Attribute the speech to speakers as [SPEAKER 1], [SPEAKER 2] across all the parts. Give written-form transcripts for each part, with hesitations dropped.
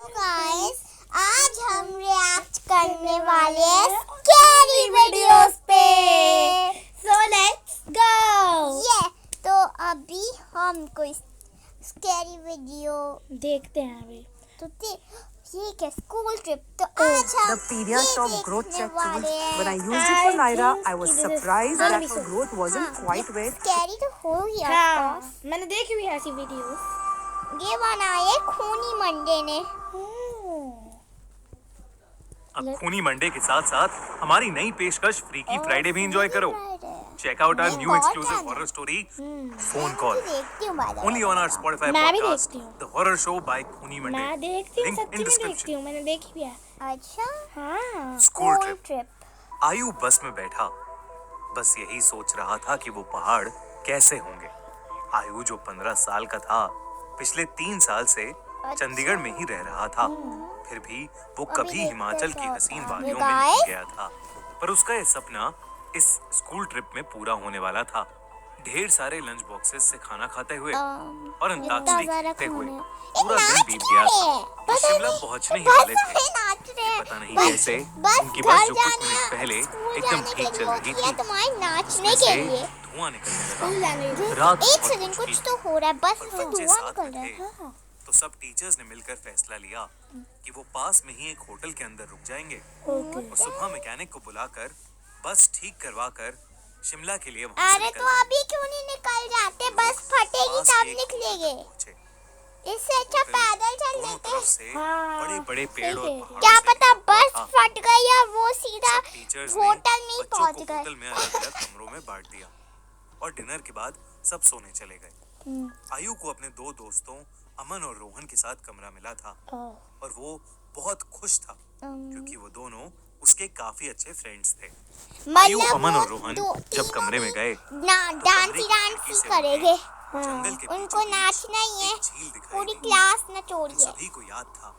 [SPEAKER 1] Guys, आज हम react करने वाले हैं स्कैरी वीडियोस पे।
[SPEAKER 2] So let's go।
[SPEAKER 1] तो अभी हम कोई स्कैरी वीडियो
[SPEAKER 2] देखते हैं अभी।
[SPEAKER 1] तो ये क्या स्कूल ट्रिप। तो आज हम
[SPEAKER 3] The Pediasure growth
[SPEAKER 1] देखने
[SPEAKER 3] check
[SPEAKER 1] वाले
[SPEAKER 3] tools.
[SPEAKER 1] हैं।
[SPEAKER 3] When I used it for Naira, I was
[SPEAKER 2] think this is
[SPEAKER 3] surprised that
[SPEAKER 2] gonna be
[SPEAKER 3] her
[SPEAKER 2] so-
[SPEAKER 3] growth wasn't quite where.
[SPEAKER 1] Scary तो हो गया।
[SPEAKER 2] हाँ, मैंने देखी भी ऐसी वीडियोस।
[SPEAKER 1] ये बनाए खूनी मंडे ने।
[SPEAKER 4] अब खूनी मंडे के साथ साथ हमारी नई पेशकश फ्रीकी फ्राइडे भी एंजॉय करो। Check out our new exclusive horror story phone call
[SPEAKER 1] देखती हूँ बाद में।
[SPEAKER 4] ओनली ऑन आवर स्पॉटिफाई
[SPEAKER 2] मैं भी
[SPEAKER 4] पॉडकास्ट
[SPEAKER 2] देखती हूँ।
[SPEAKER 4] द हॉरर शो बाय खूनी मंडे।
[SPEAKER 2] मैं देखती हूँ,
[SPEAKER 4] Link in
[SPEAKER 2] सच्ची में
[SPEAKER 4] description.
[SPEAKER 2] देखती हूँ, मैंने देखी भी है।
[SPEAKER 1] अच्छा,
[SPEAKER 2] हाँ।
[SPEAKER 4] School
[SPEAKER 1] school
[SPEAKER 4] trip.
[SPEAKER 1] ट्रिप।
[SPEAKER 4] आयु बस में बैठा बस यही सोच रहा था कि वो पहाड़ कैसे होंगे। आयु जो 15 साल का था, पिछले 3 साल से चंडीगढ़ में ही रह रहा था। फिर भी वो
[SPEAKER 1] अभी
[SPEAKER 4] कभी
[SPEAKER 1] देखते
[SPEAKER 4] हिमाचल की
[SPEAKER 1] क्या
[SPEAKER 4] हसीन
[SPEAKER 1] होता है।
[SPEAKER 4] वादियों में
[SPEAKER 1] Guys?
[SPEAKER 4] नहीं गया था, पर उसका ये सपना इस स्कूल ट्रिप में पूरा होने वाला था। ढेर सारे लंच बॉक्सेस से खाना खाते हुए और अंताक्षरी खेलते हुए पूरा दिन बीत गया था। वो शिमला पहुंचने ही वाले थे। पता नहीं कैसे उनकी बस जो कुछ मिनट पहले एकदम ठीक चल रही थी,
[SPEAKER 1] तुम्हारे नाचने
[SPEAKER 4] उसमें
[SPEAKER 1] के
[SPEAKER 4] से
[SPEAKER 1] लिए।
[SPEAKER 4] धुआं निकलने
[SPEAKER 2] स्कूल
[SPEAKER 4] लगा।
[SPEAKER 2] जाने के लिए।
[SPEAKER 4] रात
[SPEAKER 1] एक
[SPEAKER 4] बहुत
[SPEAKER 1] सेकंड,
[SPEAKER 4] कुछ
[SPEAKER 1] कुछ
[SPEAKER 4] थी
[SPEAKER 1] तो हो रहा है, बस
[SPEAKER 4] और
[SPEAKER 1] से
[SPEAKER 4] बच्चे
[SPEAKER 1] धुआं
[SPEAKER 4] साथ
[SPEAKER 1] निकल
[SPEAKER 4] में
[SPEAKER 1] रहा है।
[SPEAKER 4] थे। तो सब टीचर्स ने मिलकर फैसला लिया कि वो पास में ही एक होटल के अंदर रुक जाएंगे और सुबह मैकेनिक को बुलाकर बस ठीक करवा कर शिमला के लिए वहां से
[SPEAKER 1] अरे
[SPEAKER 4] निकल
[SPEAKER 1] तो
[SPEAKER 4] जाएंगे।
[SPEAKER 1] अभी क्यों नहीं निकल जाते? बस फटेगी
[SPEAKER 4] पास
[SPEAKER 1] तब
[SPEAKER 4] के एक
[SPEAKER 1] निकलेंगे।
[SPEAKER 4] होटल तक पहुंचे।
[SPEAKER 1] इससे अच्छा पैदल चल
[SPEAKER 4] दोनों
[SPEAKER 1] लेते।
[SPEAKER 4] तरफ से
[SPEAKER 2] हाँ,
[SPEAKER 4] बड़े-बड़े पेड़ और
[SPEAKER 2] सही है।
[SPEAKER 4] पहाड़ों
[SPEAKER 1] क्या
[SPEAKER 4] से
[SPEAKER 1] पता
[SPEAKER 4] घिरा हुआ
[SPEAKER 1] बस
[SPEAKER 4] था।
[SPEAKER 1] फट गई या वो सीधा
[SPEAKER 4] सब टीचर्स ने
[SPEAKER 1] होटल में ही
[SPEAKER 4] बच्चों
[SPEAKER 1] पहुंच
[SPEAKER 4] को
[SPEAKER 1] गए।
[SPEAKER 4] होटल में अलग-अलग कमरों में बांट दिया और डिनर के बाद सब सोने चले गए। आयु को अपने 2 दोस्तों अमन और रोहन के साथ कमरा मिला था और वो बहुत खुश था क्योंकि वो दोनों उसके काफी अच्छे फ्रेंड्स थे। आयु, अमन और रोहन जब कमरे में गए
[SPEAKER 1] डांसी करेंगे।
[SPEAKER 4] जंगल के
[SPEAKER 1] उनको
[SPEAKER 4] बीचों बीच
[SPEAKER 1] नाचना ही है,
[SPEAKER 4] एक झील दिखाई
[SPEAKER 1] पूरी
[SPEAKER 4] दी।
[SPEAKER 1] क्लास
[SPEAKER 4] तो
[SPEAKER 1] नचोड़िए।
[SPEAKER 4] सभी को याद था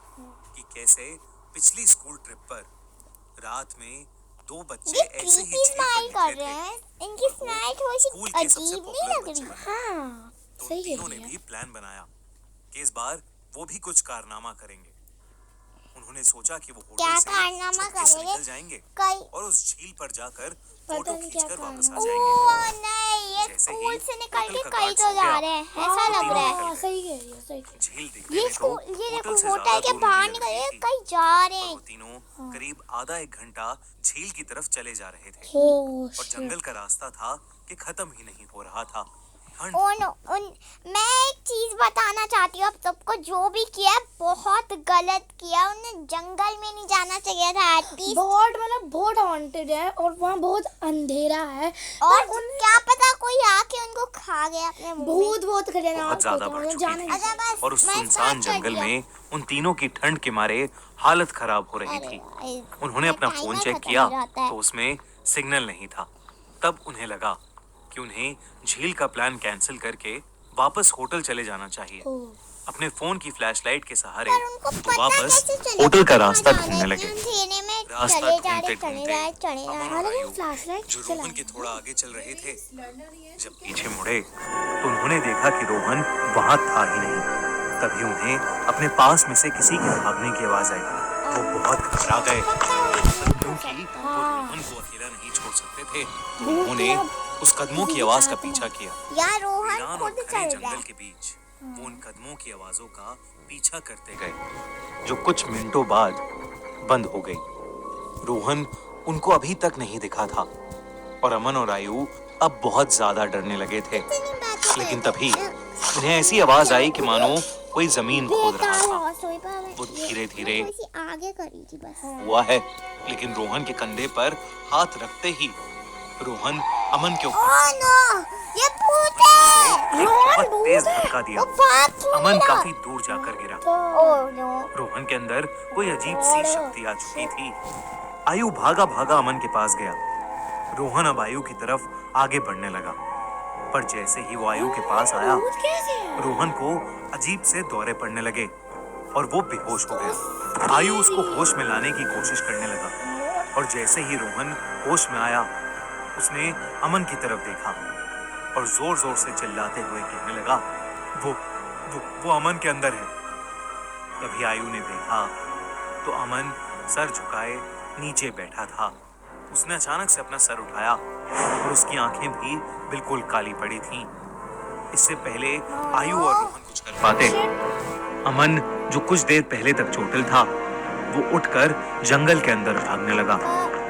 [SPEAKER 4] कि कैसे पिछली स्कूल ट्रिप पर रात में 2 बच्चे
[SPEAKER 1] ये
[SPEAKER 4] ऐसे ही
[SPEAKER 1] क्रीपी
[SPEAKER 4] झील पर
[SPEAKER 1] स्माइल कर
[SPEAKER 4] निकले
[SPEAKER 1] रहे
[SPEAKER 4] थे।
[SPEAKER 1] हैं। इनकी स्माइल थोड़ी
[SPEAKER 4] स्कूल
[SPEAKER 1] सी
[SPEAKER 4] के सबसे
[SPEAKER 1] अजीब नहीं लग
[SPEAKER 4] पॉपुलर
[SPEAKER 1] रही?
[SPEAKER 4] बच्चे
[SPEAKER 2] हाँ,
[SPEAKER 4] तो
[SPEAKER 2] सही
[SPEAKER 4] तीनों ने
[SPEAKER 2] है।
[SPEAKER 4] भी प्लान बनाया कि इस बार वो भी कुछ कारनामा करेंगे। उन्होंने सोचा कि वो
[SPEAKER 1] क्या
[SPEAKER 4] होटल से
[SPEAKER 1] कारनामा
[SPEAKER 4] चुपके से
[SPEAKER 1] करेंगे?
[SPEAKER 4] निकल जाएंगे
[SPEAKER 1] कई
[SPEAKER 4] और उस झील पर जाकर फोटो
[SPEAKER 2] नहीं
[SPEAKER 4] खींचकर
[SPEAKER 2] क्या
[SPEAKER 4] वापस आ
[SPEAKER 2] कारनामा।
[SPEAKER 4] जाएंगे।
[SPEAKER 1] ओह नहीं, ये
[SPEAKER 4] जैसे ही
[SPEAKER 1] स्कूल से निकल
[SPEAKER 4] होटल
[SPEAKER 1] के
[SPEAKER 4] का
[SPEAKER 1] कहीं
[SPEAKER 4] गार्ड
[SPEAKER 1] तो
[SPEAKER 4] सो
[SPEAKER 1] जा
[SPEAKER 4] गया,
[SPEAKER 1] रहे हैं, ऐसा लग रहा है।
[SPEAKER 2] हाँ, सही है, ये सही है।
[SPEAKER 4] झील देखने
[SPEAKER 1] ये
[SPEAKER 4] में तो
[SPEAKER 1] स्कूल, ये
[SPEAKER 4] होटल
[SPEAKER 1] देखो
[SPEAKER 4] से
[SPEAKER 1] होटल
[SPEAKER 4] ज्यादा
[SPEAKER 1] के
[SPEAKER 4] दूर
[SPEAKER 1] बाहर
[SPEAKER 4] नहीं लग
[SPEAKER 1] निकल
[SPEAKER 4] रही
[SPEAKER 1] के
[SPEAKER 4] थी।
[SPEAKER 1] कहीं जा रहे
[SPEAKER 4] और वो
[SPEAKER 1] हैं।
[SPEAKER 4] तीनों करीब आधा 1 घंटा झील की तरफ चले जा रहे थे
[SPEAKER 2] ओह,
[SPEAKER 4] और जंगल का रास्ता था कि खत्म ही नहीं हो रहा था। ठंड
[SPEAKER 1] मैं एक चीज बताना चाहती हूँ, अब सबको जो भी किया बहुत गलत किया। उन्हें जंगल में नहीं जाना चाहिए था एटलीस्ट।
[SPEAKER 2] बहुत हॉन्टेड है और वहाँ बहुत अंधेरा है
[SPEAKER 1] और क्या पता कोई आके उनको खा गया अपने मुंह में।
[SPEAKER 2] बहुत खतरनाक
[SPEAKER 4] बहुत ज्यादा बढ़ चुकी
[SPEAKER 2] जाने
[SPEAKER 4] थी
[SPEAKER 1] अच्छा, बस
[SPEAKER 4] और उस
[SPEAKER 1] मैं
[SPEAKER 4] सुनसान
[SPEAKER 1] स्टार्ट कर
[SPEAKER 4] जंगल
[SPEAKER 1] दिया।
[SPEAKER 4] में उन तीनों की ठंड के मारे हालत खराब हो रही थी। उन्होंने अपना फोन चेक किया तो उसमें सिग्नल नहीं था। तब उन्हें लगा कि उन्हें झील का प्लान कैंसिल करके वापस होटल चले जाना चाहिए। अपने फोन की फ्लैशलाइट के सहारे वो वापस होटल का रास्ता ढूंढने लगे। रास्ता ढूंढते ढूंढते अमन और आयु जो रोहन के थोड़ा आगे चल रहे थे, जब पीछे मुड़े तो उन्होंने देखा कि रोहन वहां था ही नहीं। तभी उन्हें अपने पास में से किसी के भागने की आवाज आई। वो बहुत घबरा गए क्योंकि वो रोहन को अकेला नहीं छोड़ सकते थे। तो उन्होंने उस कदमों की आवाज का पीछा किया।
[SPEAKER 1] यार रोहन
[SPEAKER 4] वीरान और
[SPEAKER 1] खुद
[SPEAKER 4] घने
[SPEAKER 1] चल रहा
[SPEAKER 4] जंगल
[SPEAKER 1] है।
[SPEAKER 4] के बीच वो उन कदमों की आवाजों का पीछा करते गए जो कुछ मिनटों बाद बंद हो गई। रोहन उनको अभी तक नहीं दिखा था और अमन और आयु अब बहुत ज्यादा डरने लगे थे। लेकिन तभी उन्हें ऐसी आवाज आई कि मानो कोई जमीन खोद रहा था। वो धीरे धीरे
[SPEAKER 1] आगे करी थी बस।
[SPEAKER 4] हुआ है, लेकिन रोहन के कंधे पर हाथ रखते ही रोहन अमन के ऊपर
[SPEAKER 1] ओह नो, ये भूत है।
[SPEAKER 4] एक बहुत तेज धक्का दिया।
[SPEAKER 1] वो भाग क्यों
[SPEAKER 4] अमन
[SPEAKER 1] रहा?
[SPEAKER 4] काफी दूर जाकर गिरा।
[SPEAKER 1] Oh no.
[SPEAKER 4] रोहन के अंदर कोई अजीब सी शक्ति आ चुकी थी। आयु भागा भागा अमन के पास गया। रोहन अब आयु की तरफ आगे बढ़ने लगा, पर जैसे ही वो आयु के पास आया, रोहन को अजीब से दौरे पड़ने लगे और वो बेहोश हो गया। आयु उसको होश में लाने की कोशिश करने लगा और जैसे ही रोहन होश में आया, उसने अमन की तरफ देखा और जोर जोर से चिल्लाते हुए कहने लगा, वो अमन के अंदर है। तभी आयु ने देखा तो अमन सर झुकाए नीचे बैठा था। उसने अचानक से अपना सर उठाया और उसकी आंखें भी बिल्कुल काली पड़ी थीं। इससे पहले आयु और रोहन कुछ कर पाते। अमन जो कुछ देर पहले तक चोटिल था वो उठकर जंगल के अंदर भागने लगा।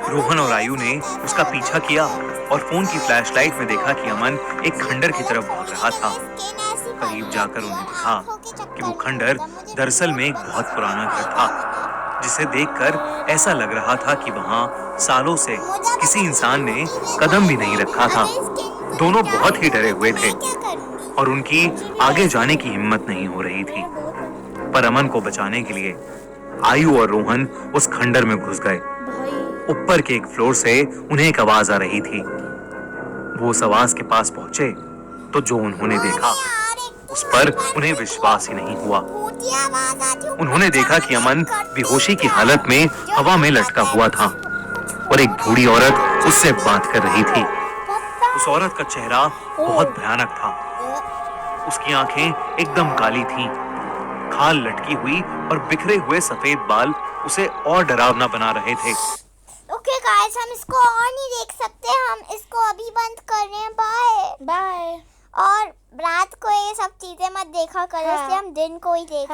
[SPEAKER 4] रोहन और आयु ने उसका पीछा किया और फोन की फ्लैशलाइट में देखा कि अमन एक खंडर की तरफ भाग रहा था। करीब जाकर उन्हें दिखा कि वो खंडर दरअसल में एक बहुत पुराना घर था, जिसे देखकर ऐसा लग रहा था कि वहां सालों से किसी इंसान ने कदम भी नहीं रखा था। दोनों बहुत ही डरे हुए थे और उनकी आगे जाने की हिम्मत नहीं हो रही थी। पर अमन को बचाने के लिए आयु और रोहन उस खंडर में घुस गए। ऊपर के एक फ्लोर से उन्हें एक आवाज आ रही थी। वो उस आवाज के पास पहुंचे तो जो उन्होंने देखा उस पर उन्हें विश्वास ही नहीं हुआ। उन्होंने देखा कि अमन बेहोशी की हालत में हवा में लटका हुआ था और एक बूढ़ी औरत उससे बात कर रही थी। उस औरत का चेहरा बहुत भयानक था। उसकी आंखें एकदम काली थीं। खाल लटकी हुई और बिखरे हुए सफेद बाल उसे और डरावना बना रहे थे।
[SPEAKER 1] ओके गाइस, हम इसको और नहीं देख सकते, हम इसको अभी बंद कर रहे हैं। Bye
[SPEAKER 2] bye.
[SPEAKER 1] और रात को ये सब चीजें मत देखा करो, इसलिए हम दिन को ही देख